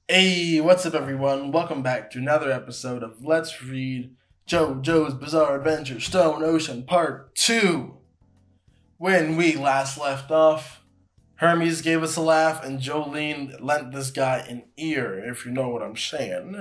Hey, what's up, everyone? Welcome back to another episode of Let's Read JoJo's Bizarre Adventure Stone Ocean Part 2. When we last left off, Hermes gave us a laugh and Jolyne lent this guy an ear, if you know what I'm saying.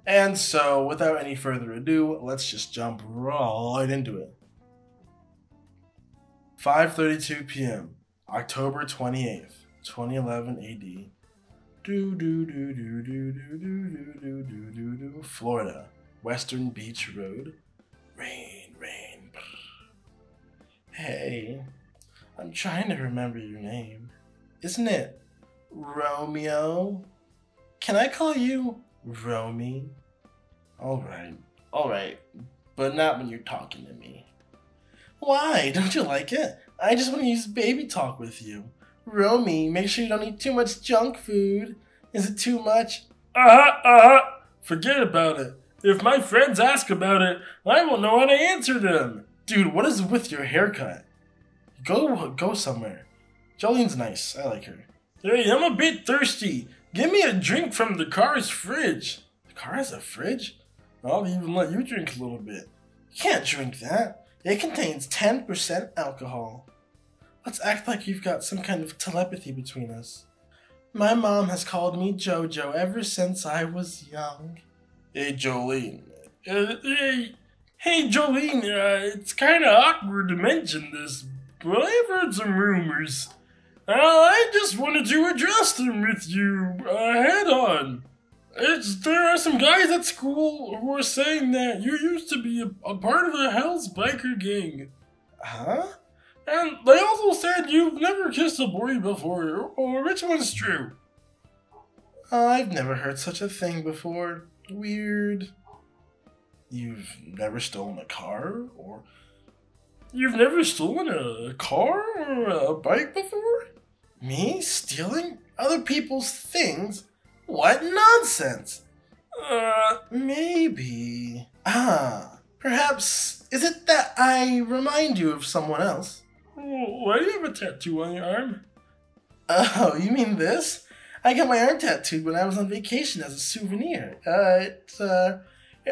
And so, without any further ado, let's just jump right into it. 5:32 p.m., October 28th, 2011 AD. Florida, Western Beach Road. Rain, rain. Hey, I'm trying to remember your name. Isn't it Romeo? Can I call you Romy? Alright, but not when you're talking to me. Why? Don't you like it? I just want to use baby talk with you. Romy, make sure you don't eat too much junk food. Is it too much? Forget about it. If my friends ask about it, I won't know how to answer them. Dude, what is with your haircut? Go somewhere. Jolyne's nice. I like her. Hey, I'm a bit thirsty. Give me a drink from the car's fridge. The car has a fridge? I'll even let you drink a little bit. You can't drink that. It contains 10% alcohol. Let's act like you've got some kind of telepathy between us. My mom has called me JoJo ever since I was young. Hey, Jolyne. Hey, Jolyne, it's kind of awkward to mention this, but I've heard some rumors. I just wanted to address them with you head on. There are some guys at school who are saying that you used to be a part of a Hell's biker gang. Huh? And they also said you've never kissed a boy before, or which one's true? I've never heard such a thing before. Weird. You've never stolen a car, or... You've never stolen a car or a bike before? Me? Stealing other people's things? What nonsense! Maybe... perhaps... Is it that I remind you of someone else? Why do you have a tattoo on your arm? Oh, you mean this? I got my arm tattooed when I was on vacation as a souvenir. It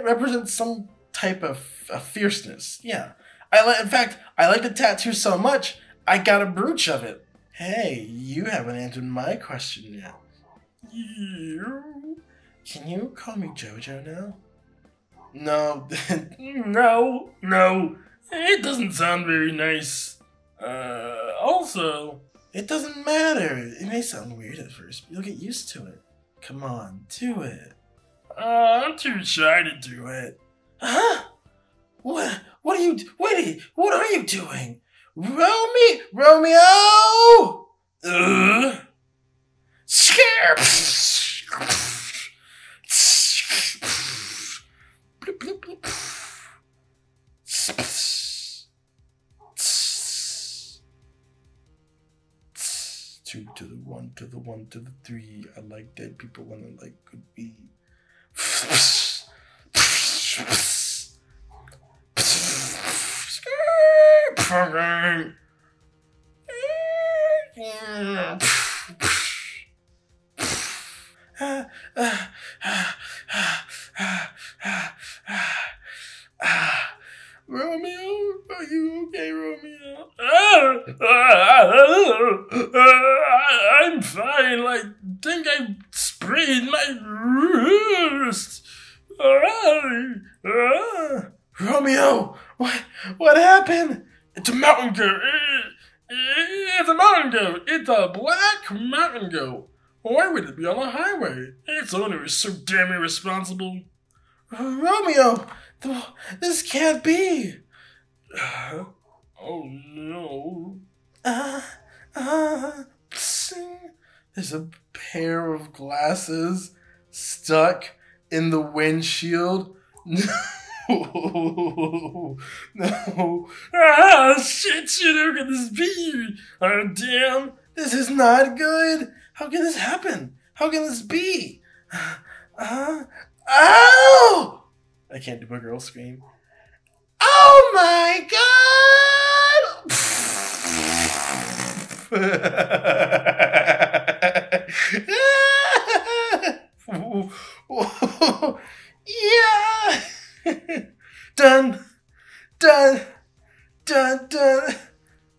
represents some type of fierceness. Yeah. In fact, I like the tattoo so much, I got a brooch of it. Hey, you haven't answered my question yet. You? Can you call me JoJo now? No. No. It doesn't sound very nice. Also... It doesn't matter. It may sound weird at first, but you'll get used to it. Come on, do it. I'm too shy to do it. Huh? What are you... Wait, what are you doing? Romeo! Scare! Two to the one, to the one, to the three. I like dead people when I like good weed. Romeo, are you okay, Romeo? I'm fine. I think I sprained my wrist. Romeo, what happened? It's a mountain goat. It's a mountain goat. It's a black mountain goat. Why would it be on a highway? Its owner is so damn irresponsible. Romeo, this can't be. Oh no. There's a pair of glasses stuck in the windshield. No. Shit, how can this be? Damn. This is not good. How can this happen? How can this be? Ow! I can't do a girl scream. Oh my god!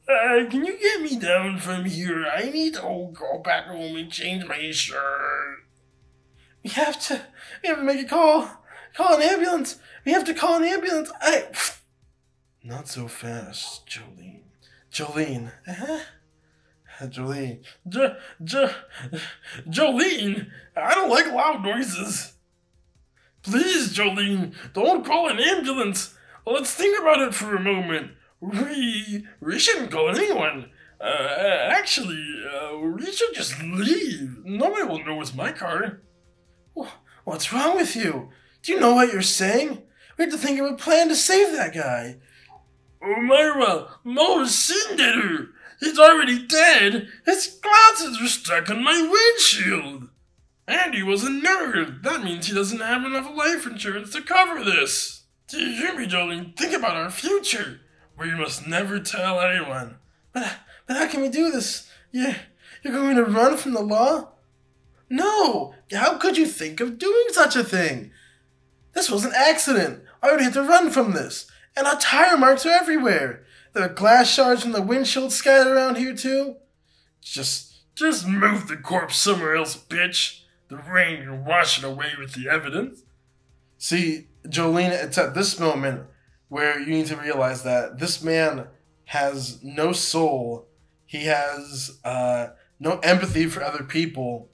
Can you get me down from here? I need to go back home and change my shirt. We have to make a call. Call an ambulance. We have to call an ambulance. Not so fast, Jolyne. Jolyne. Jolyne. Jolyne, I don't like loud noises. Please, Jolyne, don't call an ambulance. Let's think about it for a moment. We shouldn't call anyone. Actually, we should just leave. Nobody will know it's my car. What's wrong with you? Do you know what you're saying? We have to think of a plan to save that guy. Oh, Myra, Mo's seen her. He's already dead. His glasses are stuck on my windshield. And he was a nerd. That means he doesn't have enough life insurance to cover this. Do you hear me, Jolyne? Think about our future. We must never tell anyone. But how can we do this? You're going to run from the law? No! How could you think of doing such a thing? This was an accident. I would have to run from this. And our tire marks are everywhere. There are glass shards from the windshield scattered around here too. Just move the corpse somewhere else, bitch. The rain can wash it away with the evidence. See, Jolyne, it's at this moment where you need to realize that this man has no soul. He has no empathy for other people.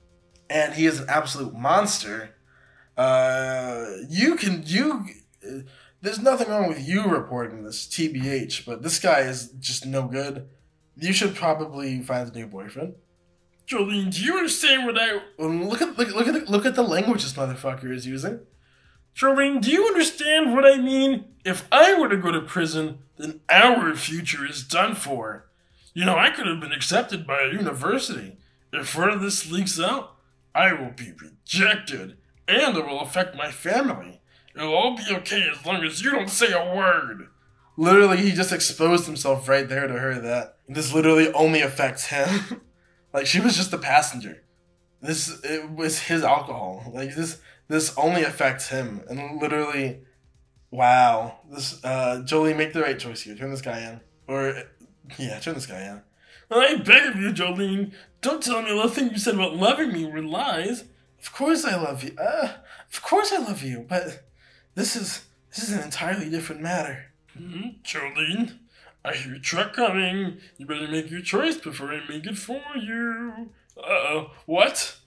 And he is an absolute monster. There's nothing wrong with you reporting this, TBH, but this guy is just no good. You should probably find a new boyfriend. Jolyne, do you understand what I... Look at the language this motherfucker is using. Jolyne, do you understand what I mean? If I were to go to prison, then our future is done for. You know, I could have been accepted by a university. If one of this leaks out, I will be rejected, and it will affect my family. It'll all be okay as long as you don't say a word. Literally, he just exposed himself right there to her that this literally only affects him. Like, she was just a passenger. It was his alcohol. Like, this only affects him. And literally, wow. Jolyne, make the right choice here. Turn this guy in. Turn this guy in. I beg of you, Jolyne, don't tell me the thing you said about loving me were lies. Of course I love you. Of course I love you, but this is an entirely different matter. Jolyne, I hear a truck coming. You better make your choice before I make it for you. Uh-oh. What?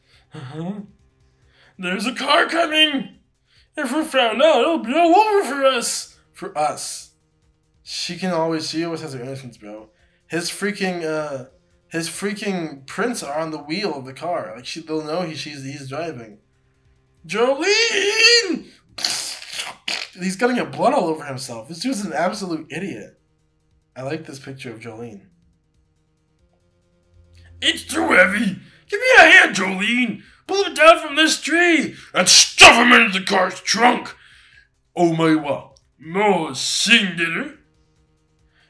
There's a car coming. If we're found out, it'll be all over for us. For us. She always has her innocence, bro. His freaking prints are on the wheel of the car. Like, they'll know he's driving. Jolyne! He's gonna get blood all over himself. This dude's an absolute idiot. I like this picture of Jolyne. It's too heavy. Give me a hand, Jolyne. Pull it down from this tree and stuff him into the car's trunk. Oh my what? Mo's seen her.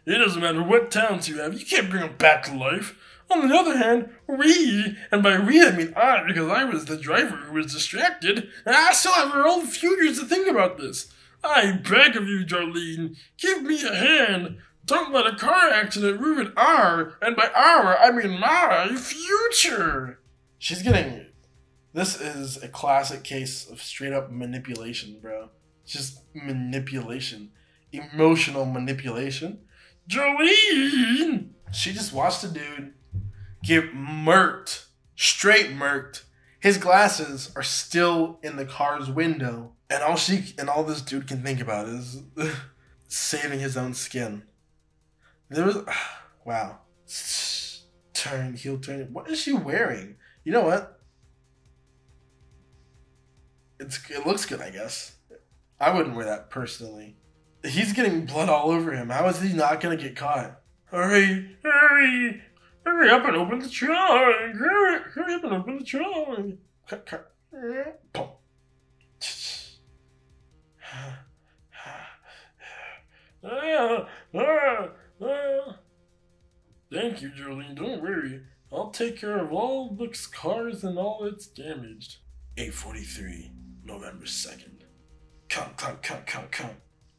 It doesn't matter what talents you have, you can't bring him back to life. On the other hand, and by we I mean I, because I was the driver who was distracted, and I still have our own futures to think about this. I beg of you, Jolyne, give me a hand. Don't let a car accident ruin and by our, I mean my, future. This is a classic case of straight up manipulation, bro. Just manipulation. Emotional manipulation. Jolyne! She just watched a dude get murked. Straight murked. His glasses are still in the car's window. And all this dude can think about is saving his own skin. Wow. Heel turn. What is she wearing? You know what? It looks good, I guess. I wouldn't wear that personally. He's getting blood all over him. How is he not gonna get caught? Hurry up and open the trunk. Hurry up and open the trunk. Thank you, Jolyne. Don't worry. I'll take care of all the cars and all that's damaged. 8:43, November 2nd. Come.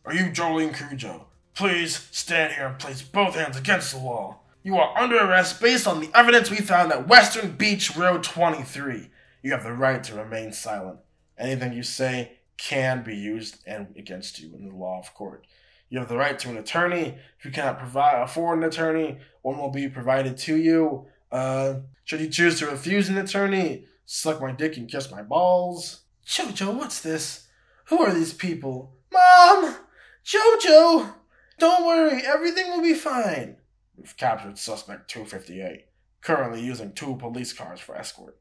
Are you Jolyne Cujo? Please stand here and place both hands against the wall. You are under arrest based on the evidence we found at Western Beach Road 23. You have the right to remain silent. Anything you say can be used against you in the law of court. You have the right to an attorney. If you cannot afford an attorney, one will be provided to you. Should you choose to refuse an attorney, suck my dick and kiss my balls. Jojo, what's this? Who are these people? Mom! Jojo! Don't worry, everything will be fine. We've captured suspect 258, currently using 2 police cars for escort.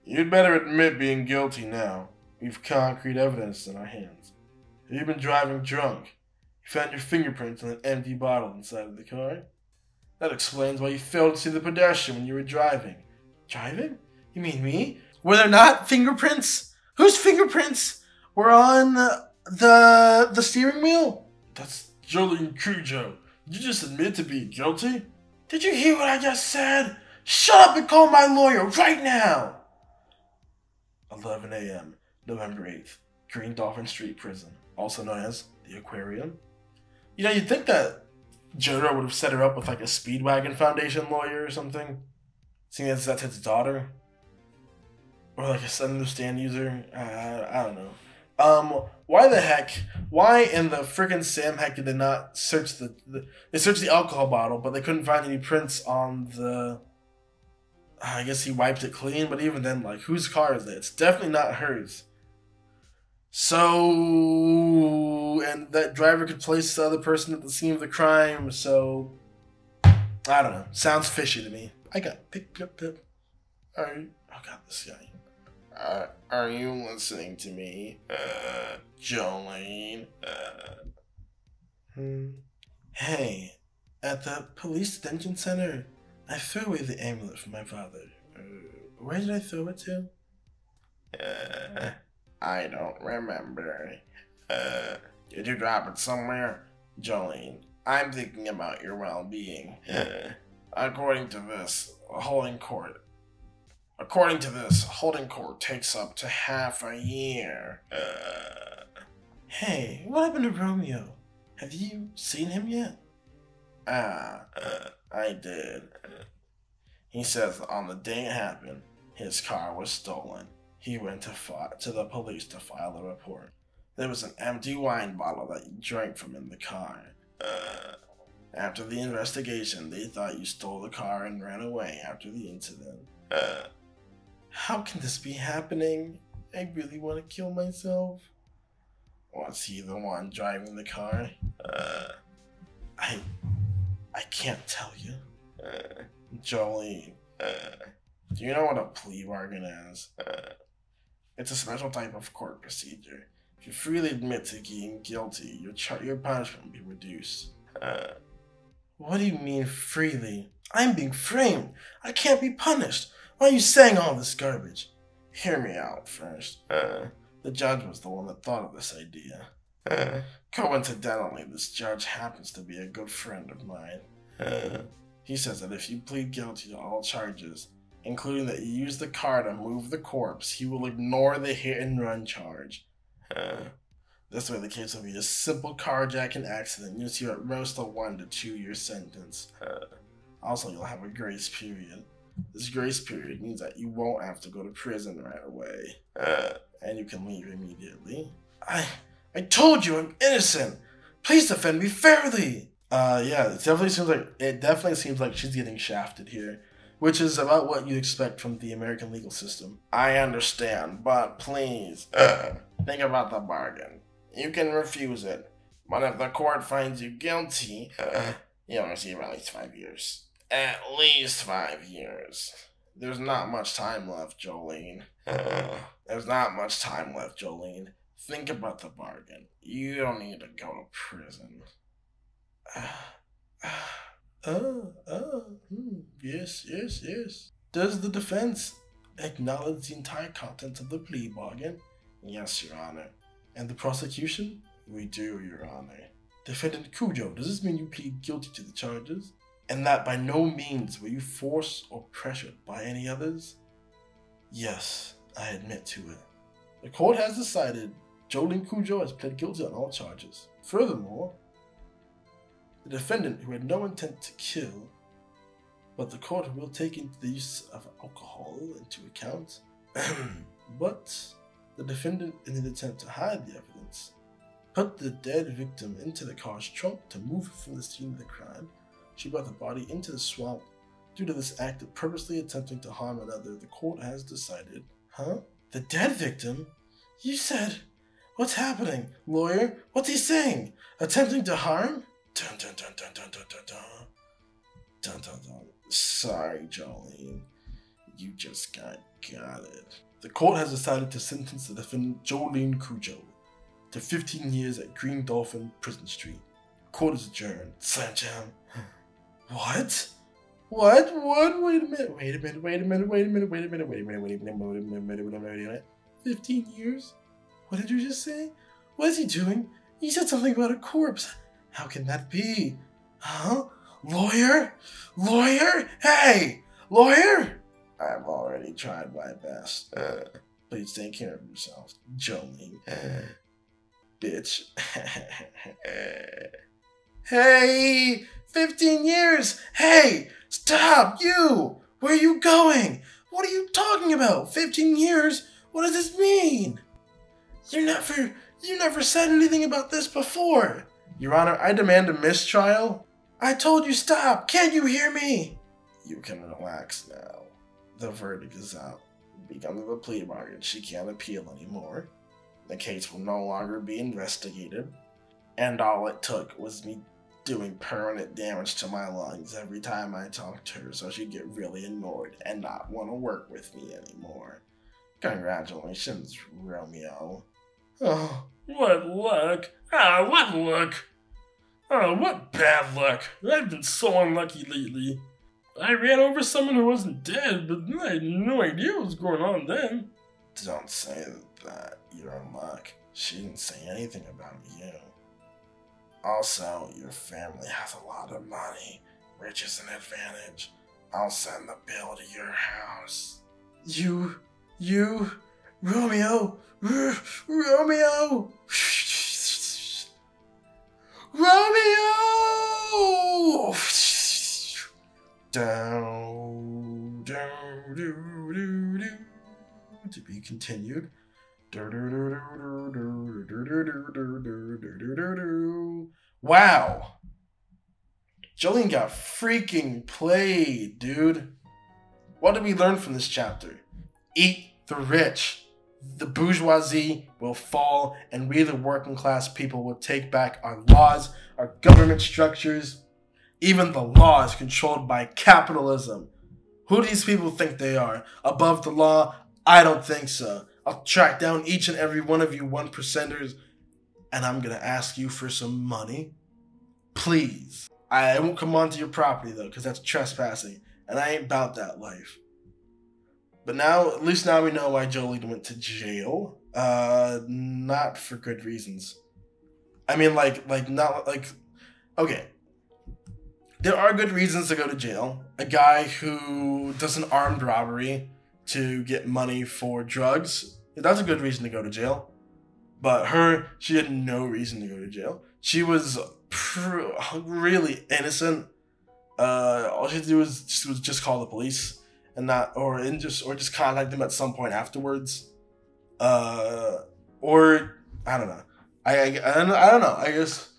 You'd better admit being guilty now. We've concrete evidence in our hands. Have you been driving drunk? You found your fingerprints on an empty bottle inside of the car? That explains why you failed to see the pedestrian when you were driving. Driving? You mean me? Were there not fingerprints? Whose fingerprints were on the steering wheel? That's Jolyne Cujo, did you just admit to being guilty? Did you hear what I just said? Shut up and call my lawyer right now! 11 a.m., November 8th, Green Dolphin Street Prison, also known as the Aquarium. You know, you'd think that Jodo would have set her up with like a Speedwagon Foundation lawyer or something, seeing as that's his daughter. Or like a Understand user. I don't know. Why in the friggin' Sam heck did they not search they searched the alcohol bottle, but they couldn't find any prints on the, I guess he wiped it clean, but even then, like, whose car is it? It's definitely not hers. So, and that driver could place the other person at the scene of the crime, so, I don't know. Sounds fishy to me. I got picked up. Oh god, this guy. Are you listening to me, Jolyne? Hey, at the police detention center, I threw away the amulet for my father. Where did I throw it to? I don't remember. Did you drop it somewhere? Jolyne, I'm thinking about your well-being. According to this, holding court takes up to half a year. Hey, what happened to Romeo? Have you seen him yet? I did. He says on the day it happened, his car was stolen. He went to the police to file a report. There was an empty wine bottle that you drank from in the car. After the investigation, they thought you stole the car and ran away after the incident. How can this be happening? I really want to kill myself. Was he the one driving the car? I can't tell you. Jolyne, do you know what a plea bargain is? It's a special type of court procedure. If you freely admit to being guilty, your punishment will be reduced. What do you mean freely? I'm being framed. I can't be punished. Why are you saying all this garbage? Hear me out first. The judge was the one that thought of this idea. Coincidentally, this judge happens to be a good friend of mine. He says that if you plead guilty to all charges, including that you used the car to move the corpse, he will ignore the hit-and-run charge. This way the case will be a simple carjacking accident, you'll see at most a 1 to 2 year sentence. Also, you'll have a grace period. This grace period means that you won't have to go to prison right away. And you can leave immediately. I told you I'm innocent! Please defend me fairly! Yeah, it definitely seems like she's getting shafted here. Which is about what you expect from the American legal system. I understand, but please, think about the bargain. You can refuse it, but if the court finds you guilty, you'll receive at least 5 years. At least 5 years. There's not much time left, Jolyne. There's not much time left, Jolyne. Think about the bargain. You don't need to go to prison. Yes. Does the defense acknowledge the entire contents of the plea bargain? Yes, Your Honor. And the prosecution? We do, Your Honor. Defendant Cujo, does this mean you plead guilty to the charges? And that by no means were you forced or pressured by any others? Yes, I admit to it. The court has decided Jolyne Cujo has pled guilty on all charges. Furthermore, The defendant, who had no intent to kill, but the court will take into the use of alcohol into account. But the defendant, in an attempt to hide the evidence, put the dead victim into the car's trunk to move it from the scene of the crime. She brought the body into the swamp. Due to this act of purposely attempting to harm another, the court has decided... Huh? The dead victim? You said... What's happening? Lawyer? What's he saying? Attempting to harm? Dun dun dun dun dun dun dun dun. Dun dun dun. Sorry, Jolyne. You just got it. The court has decided to sentence the defendant Jolyne Cujo to 15 years at Green Dolphin Prison Street. Court is adjourned. Slam jam. What? What? Wait a minute. 15 years? What did you just say? What is he doing? He said something about a corpse. How can that be? Huh? Lawyer? Lawyer? Hey! Lawyer? I've already tried my best. Please take care of yourself, Jolyne. Bitch. Hey! 15 years! Hey! Stop! You! Where are you going? What are you talking about? 15 years? What does this mean? You never said anything about this before. Your Honor, I demand a mistrial. I told you stop. Can't you hear me? You can relax now. The verdict is out. Because of the plea bargain, she can't appeal anymore. The case will no longer be investigated. And all it took was me doing permanent damage to my lungs every time I talked to her, so she'd get really annoyed and not want to work with me anymore. Congratulations, Romeo. Oh, what luck. What luck. Oh, what bad luck. I've been so unlucky lately. I ran over someone who wasn't dead, but I had no idea what was going on then. Don't say that. You're in luck. She didn't say anything about you. Also, your family has a lot of money, which is an advantage. I'll send the bill to your house. You, Romeo, Romeo, Romeo! Down, down, do, do, do. To be continued. Wow! Jolyne got freaking played, dude. What did we learn from this chapter? Eat the rich. The bourgeoisie will fall, and we, the working class people, will take back our laws, our government structures. Even the law is controlled by capitalism. Who do these people think they are? Above the law? I don't think so. I'll track down each and every one of you 1%ers, and I'm gonna ask you for some money. Please. I won't come onto your property, though, because that's trespassing, and I ain't about that life. But now, at least now we know why Jolyne went to jail. Not for good reasons. I mean, okay. There are good reasons to go to jail. A guy who does an armed robbery to get money for drugs, that's a good reason to go to jail. But she had no reason to go to jail. She was really innocent. All she had to do was just call the police. And just contact them at some point afterwards, or I don't know. I don't know. I guess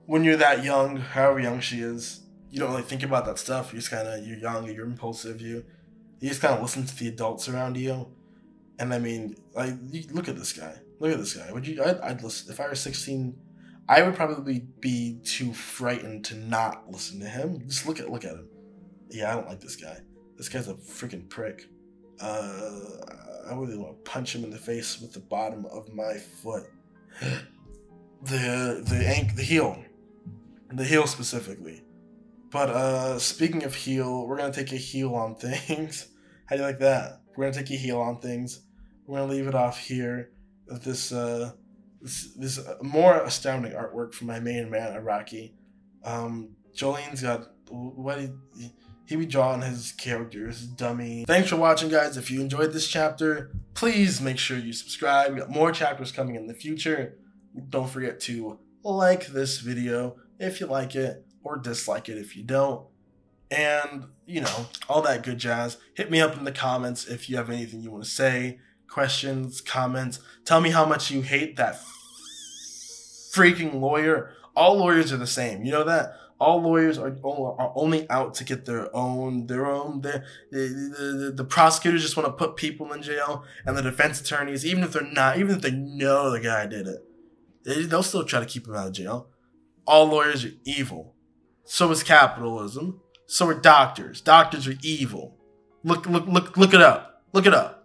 when you're that young, however young she is, you don't really think about that stuff. You're young, you're impulsive. You just kind of listen to the adults around you. And I mean, look at this guy. Look at this guy. I'd listen if I were 16. I would probably be too frightened to not listen to him. Just look at him. Yeah, I don't like this guy. This guy's a freaking prick. I really want to punch him in the face with the bottom of my foot. The heel. The heel specifically. But speaking of heel, we're gonna take a heel on things. How do you like that? We're gonna take a heel on things. We're gonna leave it off here. This more astounding artwork from my main man, Iraqi. Jolyne's got he be drawing his characters, dummy. Thanks for watching, guys. If you enjoyed this chapter, please make sure you subscribe. We got more chapters coming in the future. Don't forget to like this video if you like it, or dislike it if you don't. And, you know, all that good jazz. Hit me up in the comments if you have anything you want to say, questions, comments. Tell me how much you hate that freaking lawyer. All lawyers are the same. You know that? All lawyers are only out to get their own. The prosecutors just want to put people in jail, and the defense attorneys, even if they know the guy did it, they'll still try to keep him out of jail. All lawyers are evil. So is capitalism. So are doctors. Doctors are evil. Look it up. Look it up.